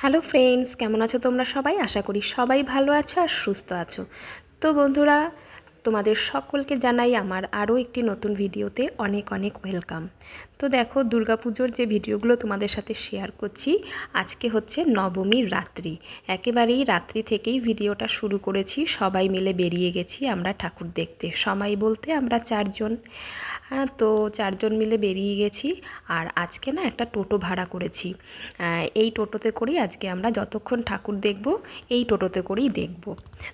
Hello friends, কেমন আছো তোমরা সবাই? আশা করি সবাই ভালো আছো আর সুস্থ আছো। তো বন্ধুরা, তোমাদের সকলকে জানাই আমার আরও একটি নতুন ভিডিওতে অনেক অনেক ওয়েলকাম। তো দেখো, দুর্গাপুজোর যে ভিডিওগুলো তোমাদের সাথে শেয়ার করছি, আজকে হচ্ছে নবমীর রাত্রি। একেবারেই রাত্রি থেকেই ভিডিওটা শুরু করেছি। সবাই মিলে বেরিয়ে গেছি আমরা ঠাকুর দেখতে। সবাই বলতে আমরা চারজন। তো চারজন মিলে বেরিয়ে গেছি। আর আজকে না একটা টোটো ভাড়া করেছি। এই টোটোতে করেই আজকে আমরা যতক্ষণ ঠাকুর দেখব এই টোটোতে করেই দেখব।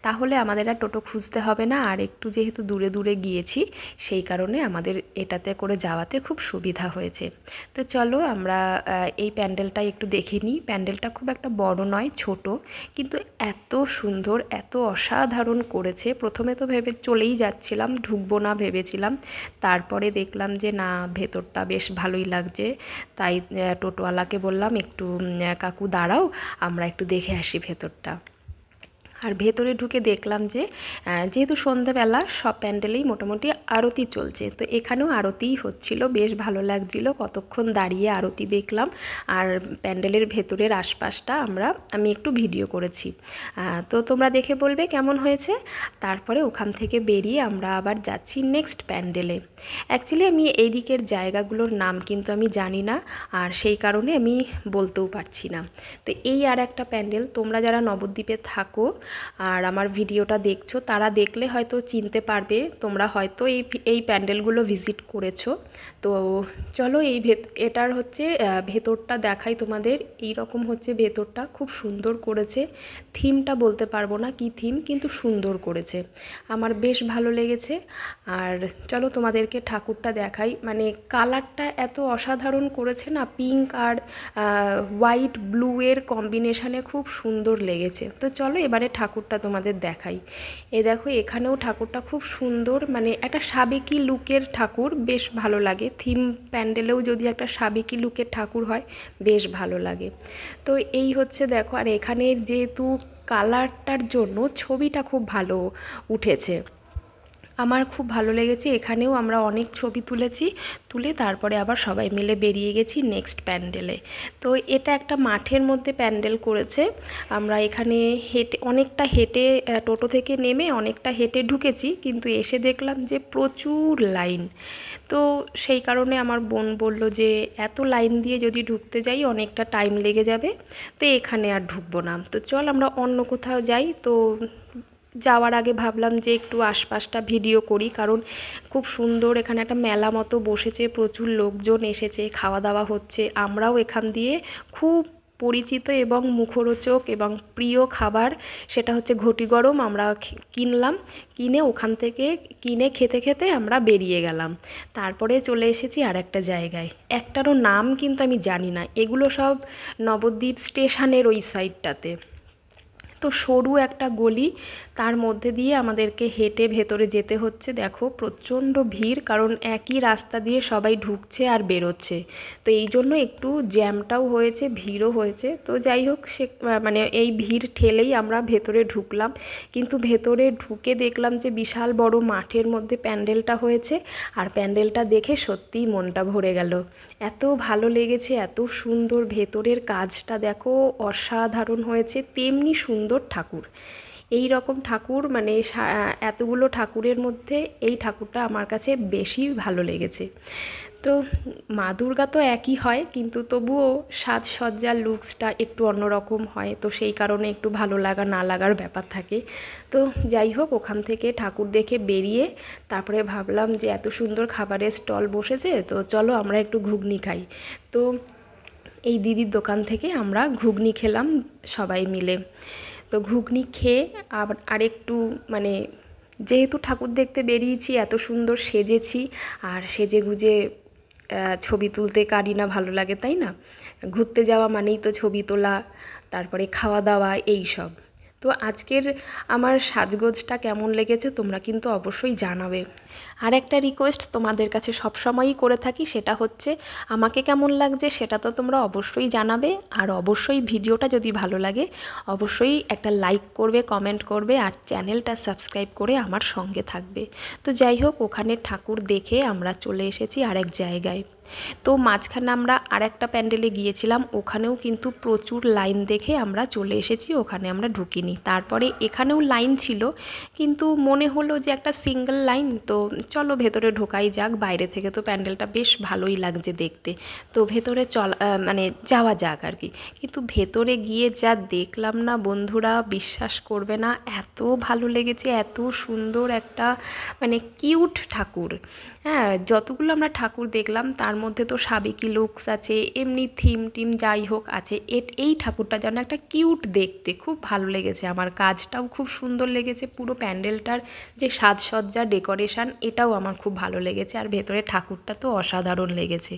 তাহলে আমাদের আর টোটো খুঁজতে হবে না। আর একটু যেহেতু দূরে দূরে গিয়েছি, সেই কারণে আমাদের এটাতে করে যাওয়াতে খুব সুবিধা হয়েছে। তো চলো আমরা এই প্যান্ডেলটা একটু দেখে নিই। প্যান্ডেলটা খুব একটা বড় নয়, ছোট, কিন্তু এত সুন্দর, এত অসাধারণ করেছে। প্রথমে তো ভেবে চলেই যাচ্ছিলাম, ঢুকবো না ভেবেছিলাম। তারপরে দেখলাম যে না, ভেতরটা বেশ ভালোই লাগছে। তাই টোটোওয়ালাকে বললাম, একটু কাকু দাঁড়াও, আমরা একটু দেখে আসি ভেতরটা। আর ভেতরে ঢুকে দেখলাম যে যেহেতু সন্ধ্যাবেলা সব প্যান্ডেলেই মোটামুটি আরতি চলছে, তো এখানেও আরতিই হচ্ছিল। বেশ ভালো লাগছিল, কতক্ষণ দাঁড়িয়ে আরতি দেখলাম। আর প্যান্ডেলের ভেতরের আশপাশটা আমি একটু ভিডিও করেছি। তো তোমরা দেখে বলবে কেমন হয়েছে। তারপরে ওখান থেকে বেরিয়ে আমরা আবার যাচ্ছি নেক্সট প্যান্ডেলে। অ্যাকচুয়ালি আমি এই দিকের জায়গাগুলোর নাম কিন্তু আমি জানি না, আর সেই কারণে আমি বলতেও পারছি না। তো এই আর একটা প্যান্ডেল, তোমরা যারা নবদ্বীপে থাকো আর আমার ভিডিওটা দেখছো, তারা দেখলে হয়তো চিনতে পারবে। তোমরা হয়তো এই প্যান্ডেলগুলো ভিজিট করেছো। তো চলো এটার হচ্ছে ভেতরটা দেখাই তোমাদের। এই রকম হচ্ছে ভেতরটা, খুব সুন্দর করেছে। থিমটা বলতে পারবো না কি থিম, কিন্তু সুন্দর করেছে, আমার বেশ ভালো লেগেছে। আর চলো তোমাদেরকে ঠাকুরটা দেখাই। মানে কালারটা এত অসাধারণ করেছে না, পিঙ্ক আর হোয়াইট ব্লু এর কম্বিনেশানে খুব সুন্দর লেগেছে। তো চলো এবারে ঠাকুরটা তোমাদের দেখাই। দেখো, এখানেও ঠাকুরটা খুব সুন্দর, মানে একটা সাবেকি লুকের ঠাকুর, বেশ ভালো লাগে। থিম প্যান্ডেলেও যদি একটা সাবেকি লুকের ঠাকুর হয়, বেশ ভালো লাগে। তো এই হচ্ছে দেখো, আর এখানে যেহেতু কালারটার জন্য ছবিটা খুব ভালো উঠেছে, আমার খুব ভালো লেগেছে। এখানেও আমরা অনেক ছবি তুলে তারপরে আবার সবাই মিলে বেরিয়ে গেছি নেক্সট প্যান্ডেলে। তো এটা একটা মাঠের মধ্যে প্যান্ডেল করেছে। আমরা এখানে অনেকটা হেঁটে টোটো থেকে নেমে অনেকটা হেঁটে ঢুকেছি, কিন্তু এসে দেখলাম যে প্রচুর লাইন। তো সেই কারণে আমার বোন বলল যে এত লাইন দিয়ে যদি ঢুকতে যাই অনেকটা টাইম লেগে যাবে, তো এখানে আর ঢুকবো না, তো চল আমরা অন্য কোথাও যাই। তো যাওয়ার আগে ভাবলাম যে একটু আশপাশটা ভিডিও করি, কারণ খুব সুন্দর এখানে একটা মেলা মতো বসেছে, প্রচুর লোকজন এসেছে, খাওয়া দাওয়া হচ্ছে। আমরাও এখান দিয়ে খুব পরিচিত এবং মুখরোচক এবং প্রিয় খাবার, সেটা হচ্ছে ঘটি গরম, আমরা কিনে ওখান থেকে খেতে খেতে আমরা বেরিয়ে গেলাম। তারপরে চলে এসেছি আর একটা জায়গায়, একটারও নাম কিন্তু আমি জানি না। এগুলো সব নবদ্বীপ স্টেশনের ওই সাইডটাতে। তো সরু একটা গলি, তার মধ্যে দিয়ে আমাদেরকে হেঁটে ভেতরে যেতে হচ্ছে। দেখো প্রচণ্ড ভিড়, কারণ একই রাস্তা দিয়ে সবাই ঢুকছে আর বেরোচ্ছে। তো এই জন্য একটু জ্যামটাও হয়েছে, ভিড়ও হয়েছে। তো যাই হোক, মানে এই ভিড় ঠেলেই আমরা ভেতরে ঢুকলাম। কিন্তু ভেতরে ঢুকে দেখলাম যে বিশাল বড় মাঠের মধ্যে প্যান্ডেলটা হয়েছে। আর প্যান্ডেলটা দেখে সত্যিই মনটা ভরে গেল, এত ভালো লেগেছে, এত সুন্দর। ভেতরের কাজটা দেখো, অসাধারণ হয়েছে। তেমনি সুন্দর ঠাকুর, এই রকম ঠাকুর মানে এতগুলো ঠাকুরের মধ্যে এই ঠাকুরটা আমার কাছে বেশি ভালো লেগেছে। তো মা দুর্গা তো একই হয়, কিন্তু তবুও সাজসজ্জার লুকসটা একটু অন্যরকম হয়, তো সেই কারণে একটু ভালো লাগা না লাগার ব্যাপার থাকে। তো যাই হোক, ওখান থেকে ঠাকুর দেখে বেরিয়ে তারপরে ভাবলাম যে এত সুন্দর খাবারের স্টল বসেছে, তো চলো আমরা একটু ঘুগনি খাই। তো এই দিদির দোকান থেকে আমরা ঘুগনি খেলাম সবাই মিলে। তো ঘুগনি খেয়ে আরেকটু মানে যেহেতু ঠাকুর দেখতে বেরিয়েছি, এত সুন্দর সেজেছি, আর সেজে গুজে ছবি তুলতে কারই না ভালো লাগে, তাই না? ঘুরতে যাওয়া মানেই তো ছবি তোলা, তারপরে খাওয়া দাওয়া, এই সব। তো আজকের আমার সাজগোজটা কেমন লেগেছে তোমরা কিন্তু অবশ্যই জানাবে। আর একটা রিকোয়েস্ট তোমাদের কাছে সবসময়ই করে থাকি, সেটা হচ্ছে আমাকে কেমন লাগছে সেটা তো তোমরা অবশ্যই জানাবে। আর অবশ্যই ভিডিওটা যদি ভালো লাগে অবশ্যই একটা লাইক করবে, কমেন্ট করবে, আর চ্যানেলটা সাবস্ক্রাইব করে আমার সঙ্গে থাকবে। তো যাই হোক, ওখানে ঠাকুর দেখে আমরা চলে এসেছি আরেক জায়গায়। তো মাঝখানে আমরা আরেকটা প্যান্ডেলে গিয়েছিলাম, ওখানেও কিন্তু প্রচুর লাইন দেখে আমরা চলে এসেছি, ওখানে আমরা ঢুকিনি। তারপরে এখানেও লাইন ছিল, কিন্তু মনে হলো যে একটা সিঙ্গেল লাইন, তো চলো ভেতরে ঢোকাই যাক। বাইরে থেকে তো প্যান্ডেলটা বেশ ভালোই লাগছে দেখতে, তো ভেতরে মানে যাওয়া যাক আর কি। কিন্তু ভেতরে গিয়ে যা দেখলাম না বন্ধুরা, বিশ্বাস করবে না, এত ভালো লেগেছে, এত সুন্দর একটা মানে কিউট ঠাকুর। হ্যাঁ, যতগুলো আমরা ঠাকুর দেখলাম তার মধ্যে তো সাবেকি লুকস আছে, এমনি থিম টিম যাই হোক আছে, এই ঠাকুরটা যেন একটা কিউট দেখতে, খুব ভালো লেগেছে আমার। কাজটাও খুব সুন্দর লেগেছে, পুরো প্যান্ডেলটার যে সাজসজ্জা ডেকোরেশন এটাও আমার খুব ভালো লেগেছে। আর ভেতরে ঠাকুরটা তো অসাধারণ লেগেছে,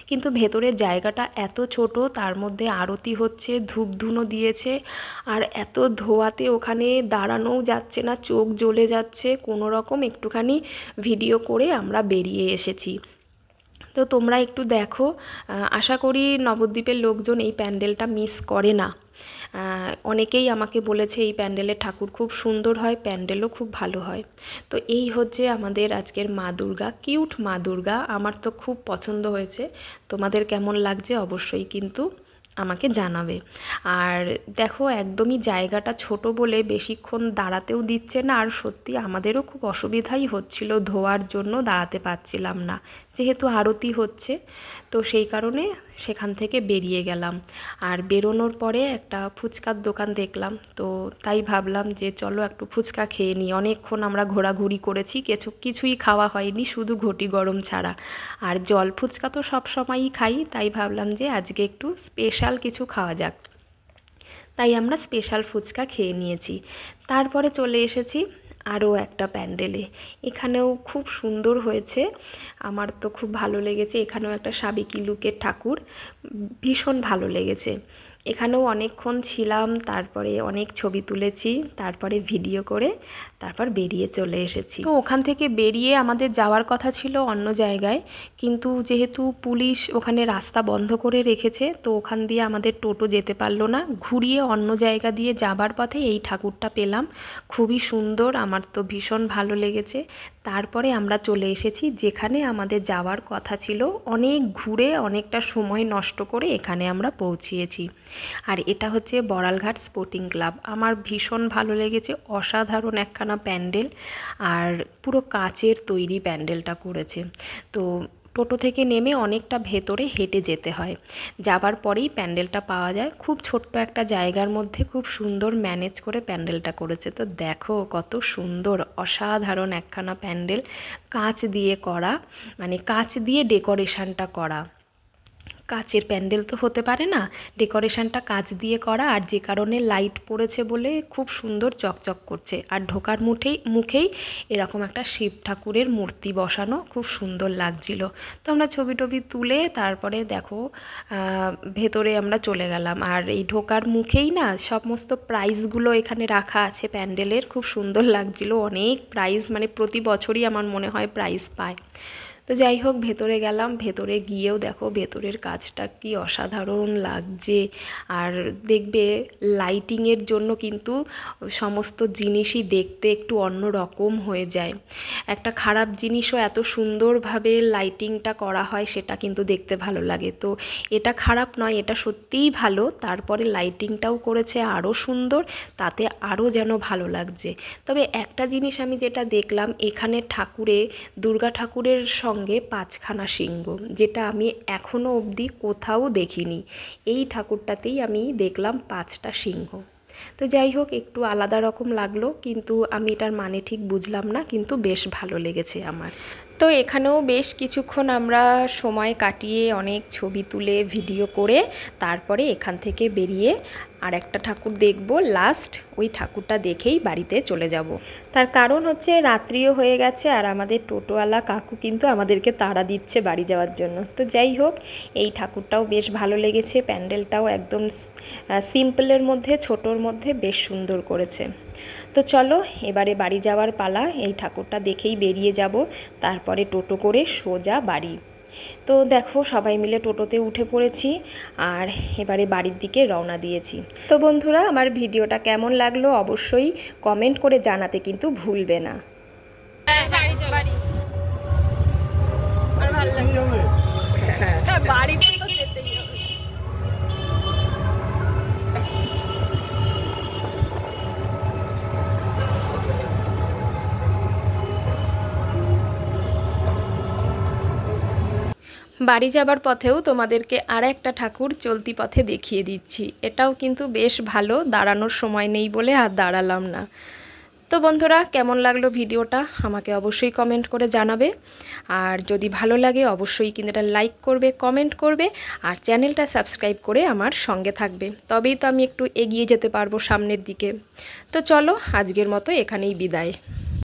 কিন্তু ভেতরের জায়গাটা এত ছোট, তার মধ্যে আরতি হচ্ছে, ধূপধুনো দিয়েছে, আর এত ধোয়াতে ওখানে দাঁড়ানোও যাচ্ছে না, চোখ জ্বলে যাচ্ছে। কোনো রকম একটুখানি ভিডিও করে আমরা বেরিয়ে এসেছি। তো তোমরা একটু দেখো, আশা করি নবদ্বীপের লোকজন এই প্যান্ডেলটা মিস করে না। অনেকেই আমাকে বলেছে এই প্যান্ডেলের ঠাকুর খুব সুন্দর হয়, প্যান্ডেলও খুব ভালো হয়। তো এই হচ্ছে আমাদের আজকের মা দুর্গা, কিউট মা দুর্গা। আমার তো খুব পছন্দ হয়েছে, তোমাদের কেমন লাগছে অবশ্যই কিন্তু আমাকে জানাবে। আর দেখো একদমই জায়গাটা ছোট বলে বেশিক্ষণ দাঁড়াতেও দিচ্ছে না, আর সত্যি আমাদেরও খুব অসুবিধাই হচ্ছিল, ধোয়ার জন্য দাঁড়াতে পারছিলাম না, যেহেতু আরতি হচ্ছে। তো সেই কারণে সেখান থেকে বেরিয়ে গেলাম। আর বেরোনোর পরে একটা ফুচকার দোকান দেখলাম, তো তাই ভাবলাম যে চলো একটু ফুচকা খেয়ে নিই। অনেকক্ষণ আমরা ঘোরাঘুরি করেছি, কিছুই খাওয়া হয়নি, শুধু ঘটি গরম ছাড়া। আর জল ফুচকা তো সব সময়ই খাই, তাই ভাবলাম যে আজকে একটু স্পেশাল কিছু খাওয়া যাক, তাই আমরা স্পেশাল ফুচকা খেয়ে নিয়েছি। তারপরে চলে এসেছি আরও একটা প্যান্ডেলে, এখানেও খুব সুন্দর হয়েছে, আমার তো খুব ভালো লেগেছে। এখানেও একটা সাবেকি লুকের ঠাকুর, ভীষণ ভালো লেগেছে। এখানেও অনেকক্ষণ ছিলাম, তারপরে অনেক ছবি তুলেছি, তারপরে ভিডিও করে তারপর বেরিয়ে চলে এসেছি। তো ওখান থেকে বেরিয়ে আমাদের যাওয়ার কথা ছিল অন্য জায়গায়, কিন্তু যেহেতু পুলিশ ওখানে রাস্তা বন্ধ করে রেখেছে, তো ওখান দিয়ে আমাদের টোটো যেতে পারলো না। ঘুরিয়ে অন্য জায়গা দিয়ে যাবার পথে এই ঠাকুরটা পেলাম, খুবই সুন্দর, আমার তো ভীষণ ভালো লেগেছে। তারপরে আমরা চলে এসেছি যেখানে আমাদের যাওয়ার কথা ছিল, অনেক ঘুরে অনেকটা সময় নষ্ট করে এখানে আমরা পৌঁছিয়েছি। আর এটা হচ্ছে বড়ালঘাট স্পোর্টিং ক্লাব। আমার ভীষণ ভালো লেগেছে, অসাধারণ একখানা প্যান্ডেল, আর পুরো কাচের তৈরি প্যান্ডেলটা করেছে। তো টোটো থেকে নেমে অনেকটা ভেতরে হেঁটে যেতে হয়, যাবার পরেই প্যান্ডেলটা পাওয়া যায়। খুব ছোট্ট একটা জায়গার মধ্যে খুব সুন্দর ম্যানেজ করে প্যান্ডেলটা করেছে। তো দেখো কত সুন্দর, অসাধারণ একখানা প্যান্ডেল, কাঁচ দিয়ে করা, মানে কাঁচ দিয়ে ডেকোরেশনটা করা। কাচের প্যান্ডেল তো হতে পারে না, ডেকোরেশনটা কাঁচ দিয়ে করা, আর যে কারণে লাইট পড়েছে বলে খুব সুন্দর চকচক করছে। আর ঢোকার মুখেই এরকম একটা শিব ঠাকুরের মূর্তি বসানো, খুব সুন্দর লাগছিল। তো আমরা ছবি টবি তুলে তারপরে দেখো ভেতরে আমরা চলে গেলাম। আর এই ঢোকার মুখেই না সমস্ত প্রাইজগুলো এখানে রাখা আছে প্যান্ডেলের, খুব সুন্দর লাগছিল, অনেক প্রাইজ, মানে প্রতি বছরই আমার মনে হয় প্রাইজ পায়। তো যাই হোক ভেতরে গেলাম, ভেতরে গিয়েও দেখো ভেতরের কাজটা কি অসাধারণ লাগছে। আর দেখবে লাইটিংয়ের জন্য কিন্তু সমস্ত জিনিসই দেখতে একটু অন্য রকম হয়ে যায়। একটা খারাপ জিনিসও এত সুন্দরভাবে লাইটিংটা করা হয়, সেটা কিন্তু দেখতে ভালো লাগে। তো এটা খারাপ নয়, এটা সত্যিই ভালো। তারপরে লাইটিংটাও করেছে আরও সুন্দর, তাতে আরও যেন ভালো লাগছে। তবে একটা জিনিস আমি যেটা দেখলাম, এখানে ঠাকুরে, দুর্গা ঠাকুরের সঙ্গে 5খানা সিংহ, যেটা আমি এখনও অবধি কোথাও দেখিনি। এই ঠাকুরটাতেই আমি দেখলাম 5টা সিংহ। তো যাই হোক একটু আলাদা রকম লাগলো, কিন্তু আমি এটার মানে ঠিক বুঝলাম না, কিন্তু বেশ ভালো লেগেছে আমার। তো এখানেও বেশ কিছুক্ষণ আমরা সময় কাটিয়ে অনেক ছবি তুলে ভিডিও করে তারপরে এখান থেকে বেরিয়ে আর একটা ঠাকুর দেখব লাস্ট, ওই ঠাকুরটা দেখেই বাড়িতে চলে যাব। তার কারণ হচ্ছে রাত্রিও হয়ে গেছে, আর আমাদের টোটোওয়ালা কাকু কিন্তু আমাদেরকে তাড়া দিচ্ছে বাড়ি যাওয়ার জন্য। তো যাই হোক এই ঠাকুরটাও বেশ ভালো লেগেছে, প্যান্ডেলটাও একদম সিম্পলের মধ্যে, ছোটোর মধ্যে বেশ সুন্দর করেছে। তো চলো এবারে বাড়ি যাওয়ার পালা, এই ঠাকুরটা দেখেই বেরিয়ে যাব, তারপরে টোটো করে সোজা বাড়ি। তো দেখো সবাই মিলে টোটোতে উঠে পড়েছি, আর এবারে বাড়ির দিকে রওনা দিয়েছি। তো বন্ধুরা আমার ভিডিওটা কেমন লাগলো অবশ্যই কমেন্ট করে জানাতে কিন্তু ভুলবে না। বাড়িতে তো যেতেই হবে। বাড়ি যাবার পথেও তোমাদেরকে আর একটা ঠাকুর চলতি পথে দেখিয়ে দিচ্ছি। এটাও কিন্তু বেশ ভালো, দাঁড়ানোর সময় নেই বলে আর দাঁড়ালাম না। তো বন্ধুরা, কেমন লাগলো ভিডিওটা আমাকে অবশ্যই কমেন্ট করে জানাবে। আর যদি ভালো লাগে অবশ্যই কিন্তু এটা লাইক করবে, কমেন্ট করবে, আর চ্যানেলটা সাবস্ক্রাইব করে আমার সঙ্গে থাকবে। তবেই তো আমি একটু এগিয়ে যেতে পারবো সামনের দিকে। তো চলো, আজকের মতো এখানেই বিদায়।